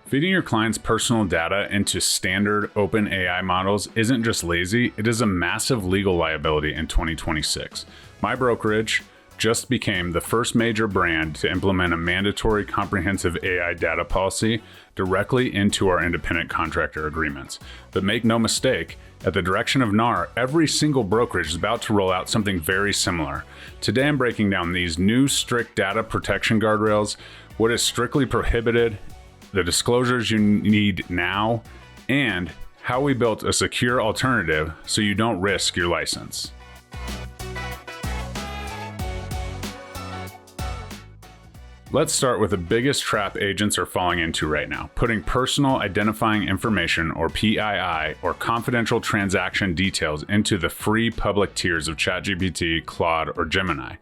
Feeding your clients' personal data into standard open AI models isn't just lazy, it is a massive legal liability in 2026. My brokerage just became the first major brand to implement a mandatory comprehensive AI data policy directly into our independent contractor agreements. But make no mistake, at the direction of NAR, every single brokerage is about to roll out something very similar. Today I'm breaking down these new strict data protection guardrails, what is strictly prohibited, the disclosures you need now, and how we built a secure alternative so you don't risk your license. Let's start with the biggest trap agents are falling into right now, putting personal identifying information, or PII, or confidential transaction details into the free public tiers of ChatGPT, Claude, or Gemini.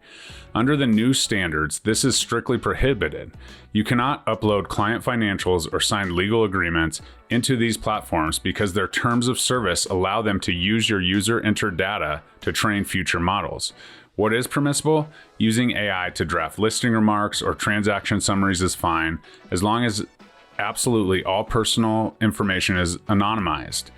Under the new standards, this is strictly prohibited. You cannot upload client financials or sign legal agreements into these platforms because their terms of service allow them to use your user-entered data to train future models. What is permissible? Using AI to draft listing remarks or transaction summaries is fine, as long as absolutely all personal information is anonymized.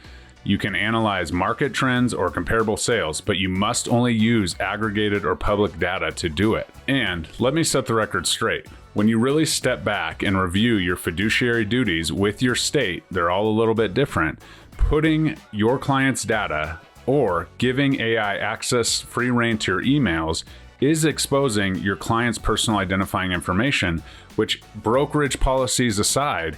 You can analyze market trends or comparable sales, but you must only use aggregated or public data to do it. And let me set the record straight. When you really step back and review your fiduciary duties with your state, they're all a little bit different. Putting your client's data or giving AI access free rein to your emails is exposing your client's personal identifying information, which, brokerage policies aside,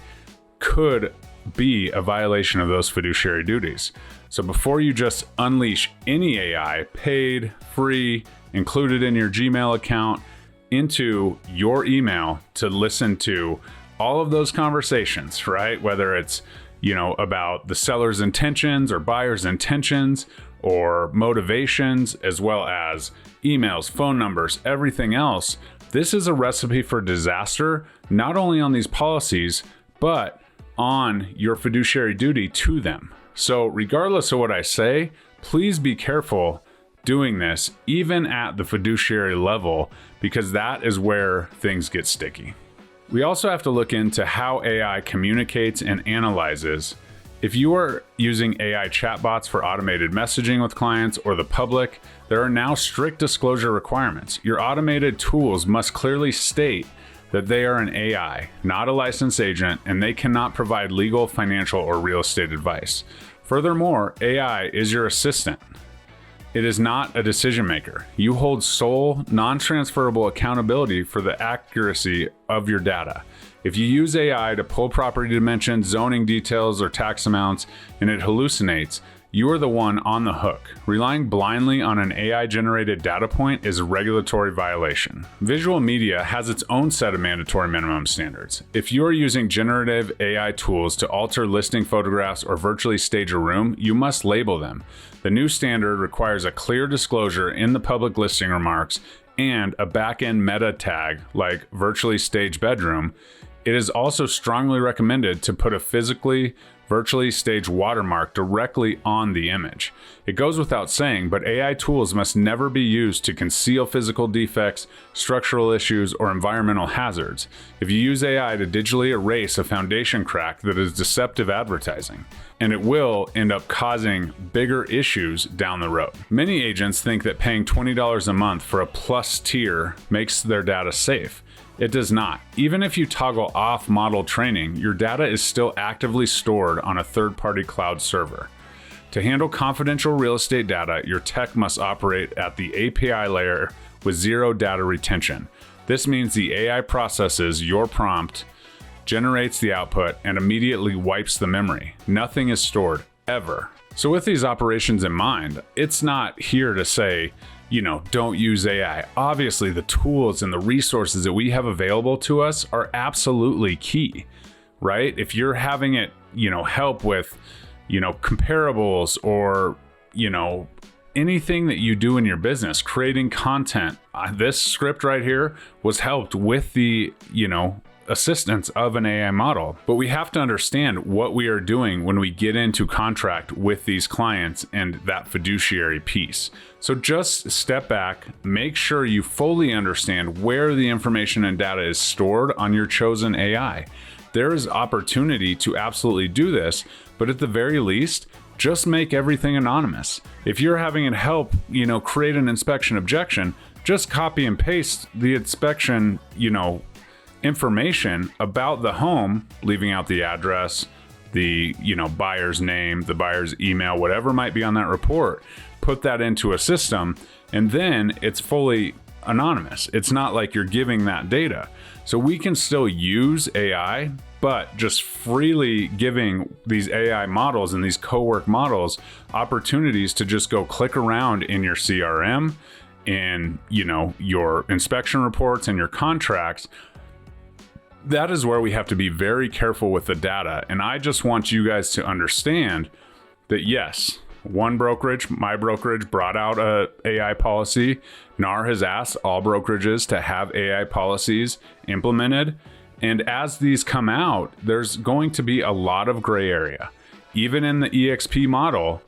could be a violation of those fiduciary duties. So before you just unleash any AI, paid, free, included in your Gmail account, into your email to listen to all of those conversations, right? Whether it's about the seller's intentions or buyer's intentions or motivations, as well as emails, phone numbers, everything else. This is a recipe for disaster, not only on these policies, but on your fiduciary duty to them. So regardless of what I say, please be careful doing this, even at the fiduciary level, because that is where things get sticky. We also have to look into how AI communicates and analyzes. If you are using AI chatbots for automated messaging with clients or the public, there are now strict disclosure requirements. Your automated tools must clearly state that they are an AI, not a licensed agent, and they cannot provide legal, financial, or real estate advice. Furthermore, AI is your assistant. It is not a decision maker. You hold sole, non-transferable accountability for the accuracy of your data. If you use AI to pull property dimensions, zoning details, or tax amounts, and it hallucinates, you are the one on the hook. Relying blindly on an AI-generated data point is a regulatory violation. Visual media has its own set of mandatory minimum standards. If you are using generative AI tools to alter listing photographs or virtually stage a room, you must label them. The new standard requires a clear disclosure in the public listing remarks and a back-end meta tag like virtually staged bedroom. It is also strongly recommended to put a virtually staged watermark directly on the image. It goes without saying, but AI tools must never be used to conceal physical defects, structural issues, or environmental hazards. If you use AI to digitally erase a foundation crack, that is deceptive advertising, and it will end up causing bigger issues down the road. Many agents think that paying $20 a month for a plus tier makes their data safe. It does not. Even if you toggle off model training, your data is still actively stored on a third-party cloud server. To handle confidential real estate data, your tech must operate at the API layer with zero data retention. This means the AI processes your prompt, generates the output, and immediately wipes the memory. Nothing is stored, ever. So with these operations in mind, it's not here to say, don't use AI. Obviously, the tools and the resources that we have available to us are absolutely key, right? If you're having it, help with, comparables or, anything that you do in your business, creating content, this script right here was helped with the, assistance of an AI model. But we have to understand what we are doing when we get into contract with these clients and that fiduciary piece. So just step back, make sure you fully understand where the information and data is stored on your chosen AI. there is opportunity to absolutely do this, but at the very least, just make everything anonymous. If you're having it help, create an inspection objection, just copy and paste the inspection, information about the home, leaving out the address, the, buyer's name, the buyer's email, whatever might be on that report, put that into a system, and then it's fully anonymous. It's not like you're giving that data. So we can still use AI, but just freely giving these AI models and these co-work models opportunities to just go click around in your CRM, in, your inspection reports and your contracts. That is where we have to be very careful with the data. And I just want you guys to understand that yes, one brokerage, my brokerage, brought out a AI policy. NAR has asked all brokerages to have AI policies implemented. And as these come out, there's going to be a lot of gray area. Even in the EXP model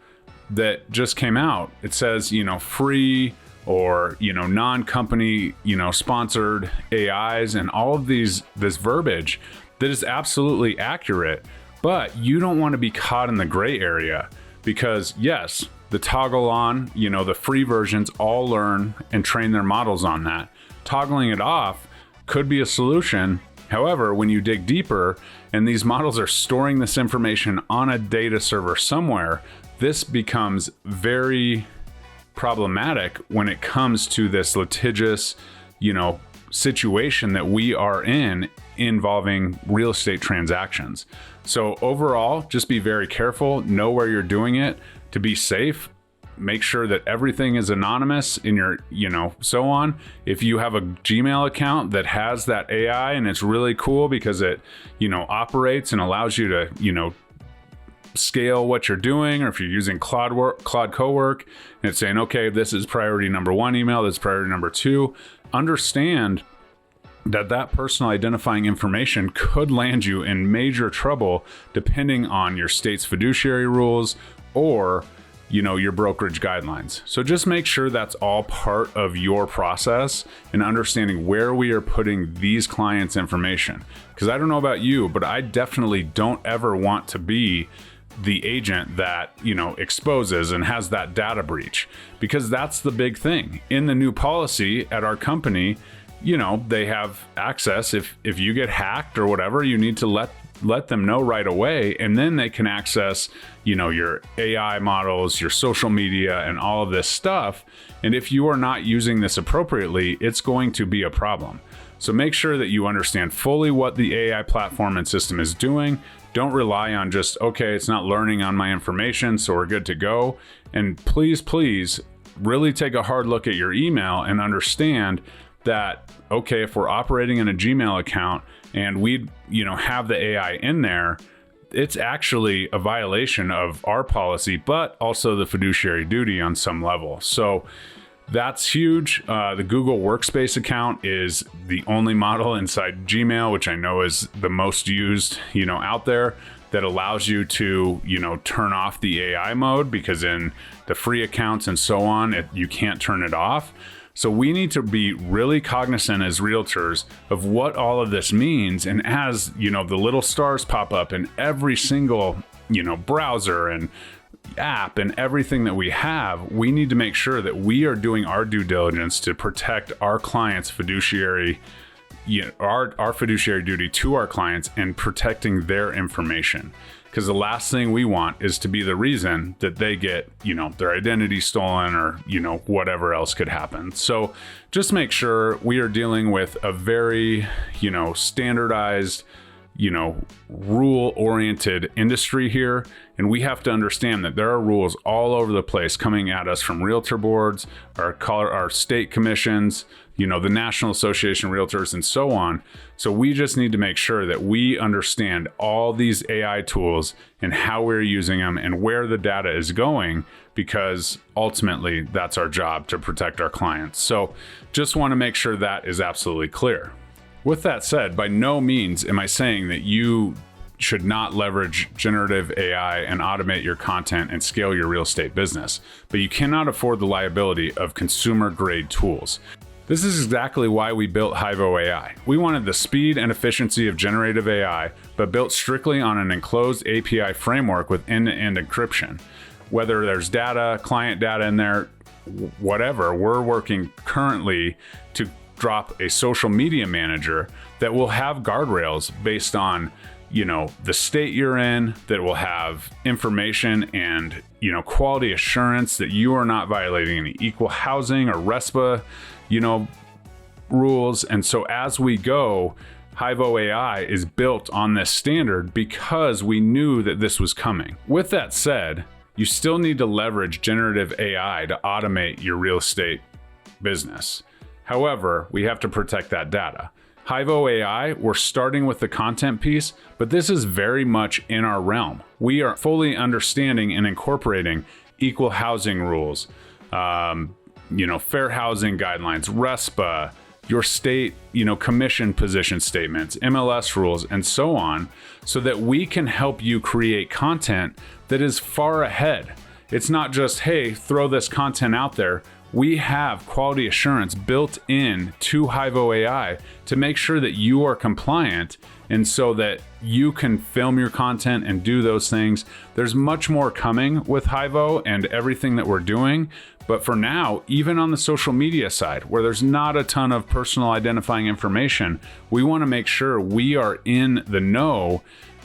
that just came out, it says, free or, non-company, sponsored AIs and all of this verbiage that is absolutely accurate, but you don't want to be caught in the gray area because yes, the toggle on, the free versions all learn and train their models on that. Toggling it off could be a solution. However, when you dig deeper and these models are storing this information on a data server somewhere, this becomes very problematic when it comes to this litigious, situation that we are in involving real estate transactions. So overall, just be very careful, know where you're doing it to be safe. Make sure that everything is anonymous in your, so on. If you have a Gmail account that has that AI and it's really cool because it, operates and allows you to, scale what you're doing, or if you're using Claude Cowork and it's saying, okay, this is priority number 1 email, this is priority number 2, understand that personal identifying information could land you in major trouble depending on your state's fiduciary rules or your brokerage guidelines. So just make sure that's all part of your process and understanding where we are putting these clients' information. Because I don't know about you, but I definitely don't ever want to be the agent that, exposes and has that data breach, because that's the big thing. In the new policy at our company, they have access. If you get hacked or whatever, you need to let them know right away, and then they can access, your AI models, your social media, and all of this stuff. And if you are not using this appropriately, it's going to be a problem. So make sure that you understand fully what the AI platform and system is doing. Don't rely on just, okay, it's not learning on my information, so we're good to go. And please, really take a hard look at your email and understand that, okay, if we're operating in a Gmail account and we, have the AI in there, it's actually a violation of our policy, but also the fiduciary duty on some level. So that's huge. The Google Workspace account is the only model inside Gmail, which I know is the most used, out there, that allows you to, turn off the AI mode, because in the free accounts and so on, you can't turn it off. So we need to be really cognizant as realtors of what all of this means. And as, the little stars pop up in every single, browser and app and everything that we have, we need to make sure that we are doing our due diligence to protect our clients' fiduciary, our fiduciary duty to our clients and protecting their information. Because the last thing we want is to be the reason that they get, their identity stolen or, whatever else could happen. So just make sure we are dealing with a very, standardized, rule-oriented industry here. And we have to understand that there are rules all over the place coming at us from realtor boards, our state commissions, the National Association of Realtors, and so on. So we just need to make sure that we understand all these AI tools and how we're using them and where the data is going, because ultimately that's our job, to protect our clients. So just want to make sure that is absolutely clear. With that said, by no means am I saying that you should not leverage generative AI and automate your content and scale your real estate business, but you cannot afford the liability of consumer grade tools. This is exactly why we built HIVO AI. We wanted the speed and efficiency of generative AI, but built strictly on an enclosed API framework with end-to-end encryption. Whether there's data, client data in there, whatever, we're working currently to drop a social media manager that will have guardrails based on, the state you're in, that will have information and, quality assurance that you are not violating any equal housing or RESPA, rules. And so as we go, HIVO AI is built on this standard because we knew that this was coming. With that said, you still need to leverage generative AI to automate your real estate business. However, we have to protect that data. HIVO AI, we're starting with the content piece, but this is very much in our realm. We are fully understanding and incorporating equal housing rules, fair housing guidelines, RESPA, your state, commission position statements, MLS rules, and so on, so that we can help you create content that is far ahead. It's not just, hey, throw this content out there. We have quality assurance built in to HIVO AI to make sure that you are compliant and so that you can film your content and do those things. There's much more coming with HIVO and everything that we're doing. But for now, even on the social media side, where there's not a ton of personal identifying information, we want to make sure we are in the know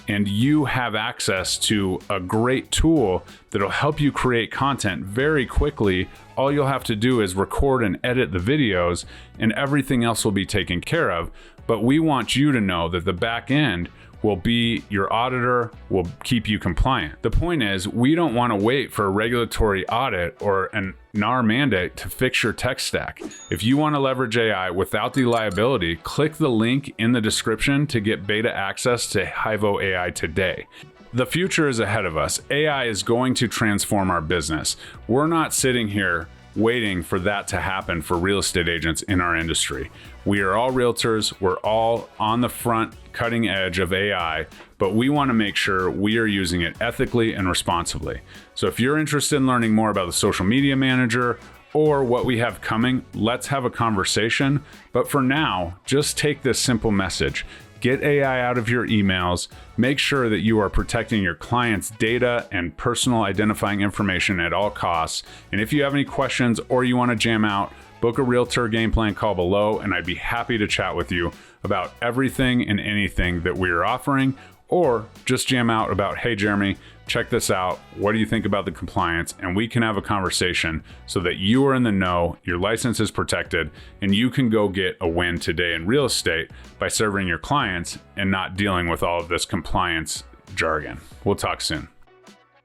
and you have access to a great tool that'll help you create content very quickly. All you'll have to do is record and edit the videos, and everything else will be taken care of. But we want you to know that the back end will be your auditor, will keep you compliant. The point is, we don't want to wait for a regulatory audit or an NAR mandate to fix your tech stack. If you want to leverage AI without the liability, click the link in the description to get beta access to HIVO AI today. The future is ahead of us. AI is going to transform our business. We're not sitting here waiting for that to happen for real estate agents in our industry. We are all realtors. We're all on the front cutting edge of AI, but we want to make sure we are using it ethically and responsibly. So if you're interested in learning more about the social media manager or what we have coming, let's have a conversation. But for now, just take this simple message. Get AI out of your emails. Make sure that you are protecting your clients' data and personal identifying information at all costs. And if you have any questions or you want to jam out, book a realtor game plan call below, and I'd be happy to chat with you about everything and anything that we are offering, or just jam out about, hey, Jeremy, check this out. What do you think about the compliance? And we can have a conversation so that you are in the know, your license is protected, and you can go get a win today in real estate by serving your clients and not dealing with all of this compliance jargon. We'll talk soon.